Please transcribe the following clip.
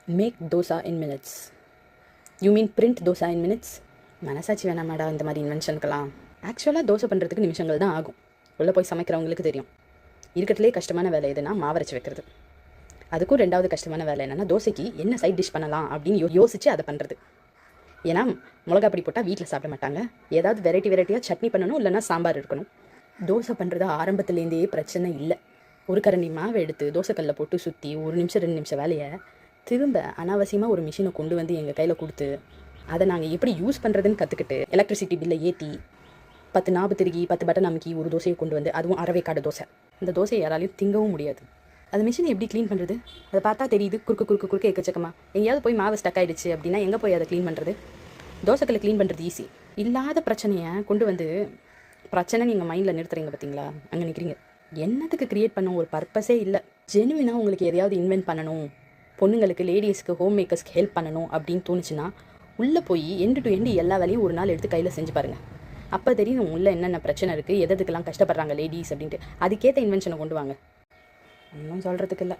Make dosa in minutes. You mean print dosa in minutes? மனசாட்சி வேணாமாடா இந்த மாதிரி இன்வென்ஷனுக்கெல்லாம். ஆக்சுவலாக தோசை பண்ணுறதுக்கு நிமிஷங்கள் தான் ஆகும். உள்ளே போய் சமைக்கிறவங்களுக்கு தெரியும். இருக்கிறதுலே கஷ்டமான வேலை எதுனா மாவரைச்சி வைக்கிறது. அதுக்கும் ரெண்டாவது கஷ்டமான வேலை என்னென்னா தோசைக்கு என்ன சைட் டிஷ் பண்ணலாம் அப்படின்னு யோசித்து அதை பண்ணுறது. ஏன்னா மிளகா பொடி போட்டால் வீட்டில் சாப்பிட மாட்டாங்க. ஏதாவது வெரைட்டியாக சட்னி பண்ணணும், இல்லைனா சாம்பார் இருக்கணும். தோசை பண்ணுறது ஆரம்பத்துலேருந்தே பிரச்சனை இல்லை. ஒரு கரண்டி மாவை எடுத்து தோசைக்கல்லில் போட்டு சுற்றி 1 நிமிஷம் 2 நிமிஷம் வேலையை திரும்ப அனாவசியமாக ஒரு மிஷினை கொண்டு வந்து எங்கள் கையில் கொடுத்து அதை நாங்கள் எப்படி யூஸ் பண்ணுறதுன்னு கற்றுக்கிட்டு எலக்ட்ரிசிட்டி பில்லை ஏற்றி 10 நாபு திருகி 10 பட்டன் அமுக்கி ஒரு தோசையை கொண்டு வந்து, அதுவும் அரவேக்காடு தோசை. இந்த தோசையை யாராலையும் திங்கவும் முடியாது. அது மிஷினை எப்படி க்ளீன் பண்ணுறது? அதை பார்த்தா தெரியுது குறுக்கு எக்கச்சக்கமாக. எங்கேயாவது போய் மாவு ஸ்டக் ஆகிடுச்சு அப்படின்னா எங்கே போய் அதை க்ளீன் பண்ணுறது? தோசைக்கல்லை க்ளீன் பண்ணுறது ஈஸி. இல்லாத பிரச்சனையை கொண்டு வந்து பிரச்சனை நீங்கள் மைண்டில் நிறுத்துறீங்க பார்த்தீங்களா, அங்கே நிற்கிறீங்க. என்னத்துக்கு க்ரியேட் பண்ண ஒரு பர்பஸே இல்லை. ஜெனுவினாக உங்களுக்கு எதையாவது இன்வென்ட் பண்ணணும், பொண்ணுங்களுக்கு லேடிஸ்க்கு ஹோம் மேக்கர்ஸ்க்கு ஹெல்ப் பண்ணணும் அப்படின்னு தோணுச்சுன்னா உள்ளே போய் எண்டு டு எண்டு எல்லா வேலையும் ஒரு நாள் எடுத்து கையில் செஞ்சு பாருங்கள். அப்போ தெரியும் உள்ளே என்னென்ன பிரச்சனை இருக்குது, எதுக்கெல்லாம் கஷ்டப்படுறாங்க லேடிஸ் அப்படின்ட்டு. அதுக்கேற்ற இன்வென்ஷனை கொண்டு வாங்க. ஒன்றும் சொல்கிறதுக்கு இல்லை.